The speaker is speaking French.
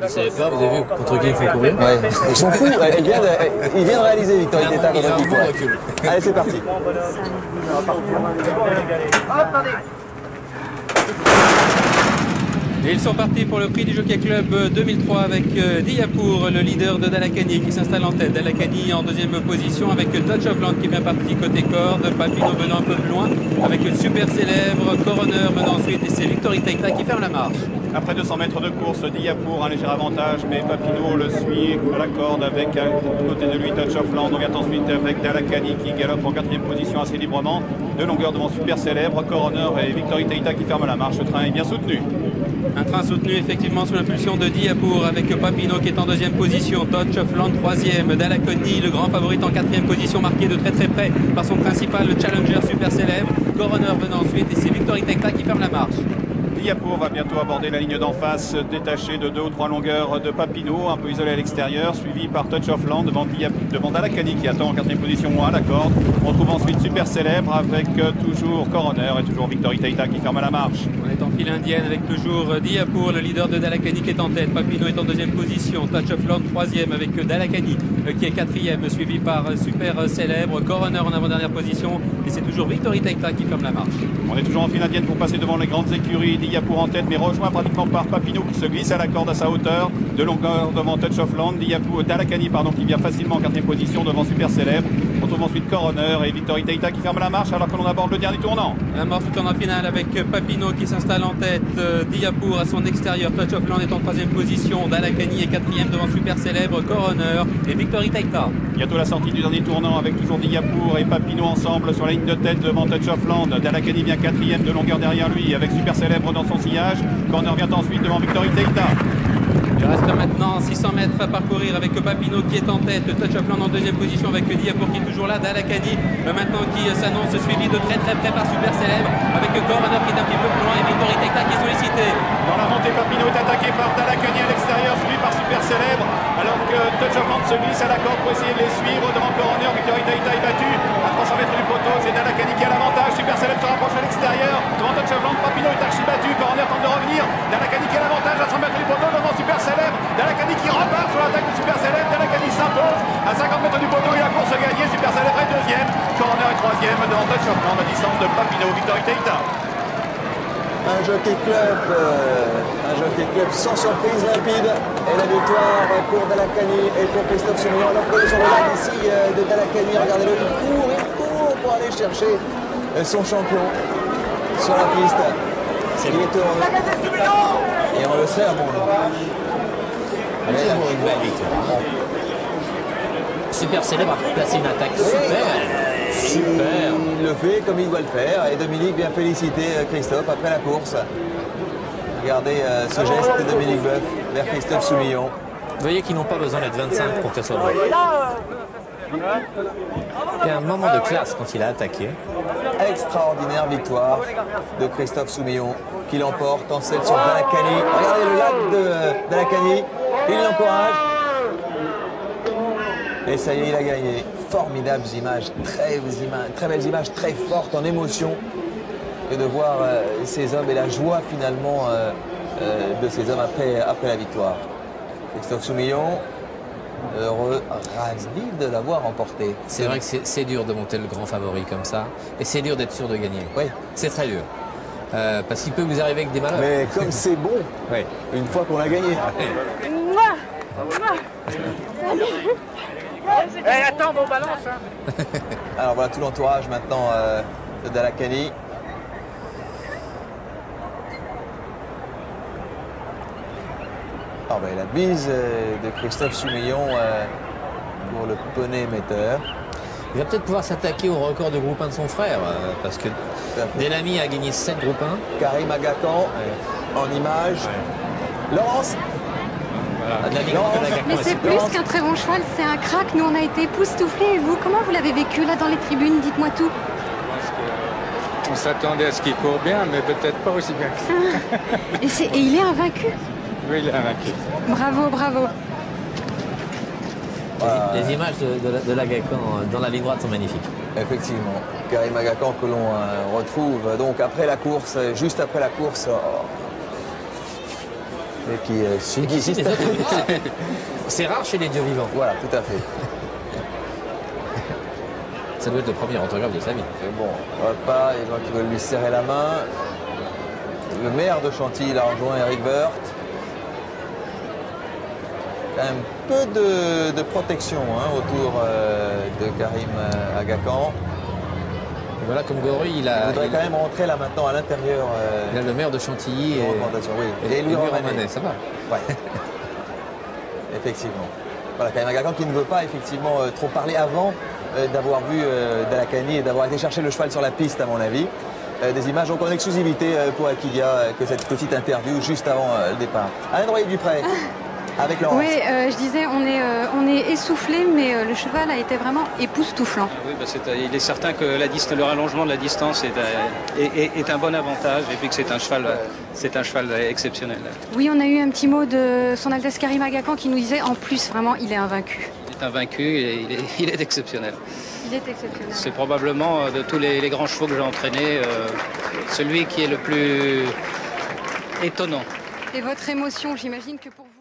Vous savez pas, vous avez vu contre qui il faut courir? Ouais. Ils sont fous. Il vient de réaliser Victor Iteta contre qui courait. Allez, c'est parti. Et ils sont partis pour le prix du Jockey Club 2003 avec Diapour, le leader de Dalakani qui s'installe en tête. Dalakani en deuxième position avec Touch of Land qui est bien parti côté corde. Papino venant un peu plus loin avec Super Célèbre, Coroner venant ensuite et c'est Victory Taita qui ferme la marche. Après 200 mètres de course, Diapour un léger avantage, mais Papino le suit à la corde avec à côté de lui Touch of Land. On vient ensuite avec Dalakani qui galope en quatrième position assez librement. De longueur devant Super Célèbre, Coroner et Victory Taita qui ferment la marche. Le train est bien soutenu. Un train soutenu effectivement sous l'impulsion de Diapour avec Papino qui est en deuxième position, Touch of Land troisième, Dalakani le grand favori en quatrième position, marqué de très près par son principal le challenger Super Célèbre, Coroner venant ensuite et c'est Victory Taita qui ferme la marche. Diapour va bientôt aborder la ligne d'en face, détaché de 2 ou 3 longueurs de Papino, un peu isolé à l'extérieur, suivi par Touch of Land devant Dalakani qui attend en quatrième position à la corde. On trouve ensuite Super Célèbre avec toujours Coroner et toujours Victory Taita qui ferme la marche. On est en file indienne avec toujours Diapour, le leader de Dalakani qui est en tête. Papino est en deuxième position, Touch of Land troisième avec Dalakani qui est quatrième, suivi par Super Célèbre, Coroner en avant-dernière position et c'est toujours Victory Taita qui ferme la marche. On est toujours en file indienne pour passer devant les grandes écuries. Diapour en tête mais rejoint pratiquement par Papino qui se glisse à la corde à sa hauteur. De longueur devant Touch of Land, Dalakani qui vient facilement en quatrième position devant Super Célèbre. On trouve ensuite Coroner et Victory Taita qui ferme la marche alors que l'on aborde le dernier tournant. La marche du tournant final avec Papino qui s'installe en tête, Diapour à son extérieur, Touch of Land est en troisième position, Dalakani est quatrième devant Super Célèbre, Coroner et Victory Taita. Bientôt la sortie du dernier tournant avec toujours Diapour et Papino ensemble sur la ligne de tête devant Touch of Land. Dalakani vient quatrième de longueur derrière lui avec Super Célèbre dans son sillage. Coroner vient ensuite devant Victory Taita. Il reste maintenant 600 mètres à parcourir avec Papino qui est en tête, Touch of Land en deuxième position avec Diapour qui est toujours là, Dalakani maintenant qui s'annonce suivi de très près par Super Célèbre avec Coroner qui est un petit peu plus loin et Victory Taita qui est sollicité. Dans la montée, Papino est attaqué par Dalakani à l'extérieur, suivi par Super Célèbre alors que Touch of Land se glisse à la corde pour essayer de les suivre devant Coroner. Victory Taita est battu à 300 mètres du poteau, c'est Dalakani qui a l'avantage. Super Célèbre se rapproche à l'extérieur devant Touch of Land, Papino est archi battu, Coroner tente de revenir, Dalakani qui a l'avantage à 100 mètres du poteau devant Super Célèbre. Dalakani qui repart sur l'attaque de Super Célèbre. Dalakani s'impose à 50 mètres du poteau et la course gagnée. Super Célèbre est deuxième, Coroner est troisième devant Touch of Land à distance de Papino. Victory Taita. Un jockey club sans surprise limpide. Et la victoire pour Dalakani et pour Christophe Soumillon. Alors que sur le line ici de Dalakani, regardez-le, il court pour aller chercher son champion sur la piste. C'est lui qui tourne. Et on le sait à bon. C'est pour une belle victoire. Super Célèbre a placé une attaque super. Il le fait comme il doit le faire. Et Dominique vient féliciter Christophe après la course. Regardez ce geste de Dominique Boeuf vers Christophe Soumillon. Vous voyez qu'ils n'ont pas besoin d'être 25 pour que ça soit beau. Il y a un moment de classe quand il a attaqué. Extraordinaire victoire de Christophe Soumillon qui l'emporte en selle sur Dalakani. Regardez le lac de Dalakani. Il l'encourage. Et ça y est, il a gagné. Formidables images, très belles images, très fortes en émotion. Et de voir ces hommes et la joie finalement de ces hommes après la victoire. Christophe Soumillon, heureux, ravi de l'avoir remporté. C'est vrai que c'est dur de monter le grand favori comme ça. Et c'est dur d'être sûr de gagner. Oui. C'est très dur. Parce qu'il peut vous arriver avec des malheurs. Mais comme c'est bon, oui. Une fois qu'on l'a gagné. Hey, attends, bon balance hein. Alors voilà tout l'entourage maintenant de Dalakani. Alors, la bise de Christophe Soumillon pour le poney émetteur. Il va peut-être pouvoir s'attaquer au record de groupe 1 de son frère, parce que Delamy a gagné 7 groupes 1. Karim Agacan en image. Laurence. Mais c'est plus qu'un très bon cheval, c'est un crack. Nous, on a été époustouflés. Et vous, comment vous l'avez vécu là dans les tribunes? Dites-moi tout. On s'attendait à ce qu'il court bien, mais peut-être pas aussi bien que ça. Et il est invaincu? Oui, il est invaincu. Bravo, bravo. Les images de l'Agacan dans la ligne droite sont magnifiques. Effectivement, Karim Agacan que l'on retrouve donc après la course, juste après la course. Et qui Ici, les autres, c'est rare chez les dieux vivants. Voilà, tout à fait. Ça doit être le premier autographe de sa vie. Mais bon, repas, et donc ils veulent lui serrer la main. Le maire de Chantilly l'a rejoint, Eric Woerth. Quand même peu de protection autour de Karim Aga Khan. Voilà comme Gori, il voudrait quand même rentrer là maintenant à l'intérieur. Il a le maire de Chantilly et Louis Romanet. Ça va. Ouais. Effectivement. Voilà, Karim Aga Khan qui ne veut pas effectivement trop parler avant d'avoir vu Dalla Cani et d'avoir été chercher le cheval sur la piste, à mon avis. Des images donc en exclusivité pour Akilia, que cette petite interview juste avant le départ. Alain Royer-Dupré. Avec Laurence. Oui, je disais, on est essoufflé, mais le cheval a été vraiment époustouflant. Oui, il est certain que le rallongement de la distance est un bon avantage et puis que c'est un cheval exceptionnel. Oui, on a eu un petit mot de son Altesse Karim Aga Khan qui nous disait, en plus, vraiment, il est invaincu. Il est invaincu et il est exceptionnel. Il est exceptionnel. C'est probablement de tous les grands chevaux que j'ai entraînés, celui qui est le plus étonnant. Et votre émotion, j'imagine que pour vous...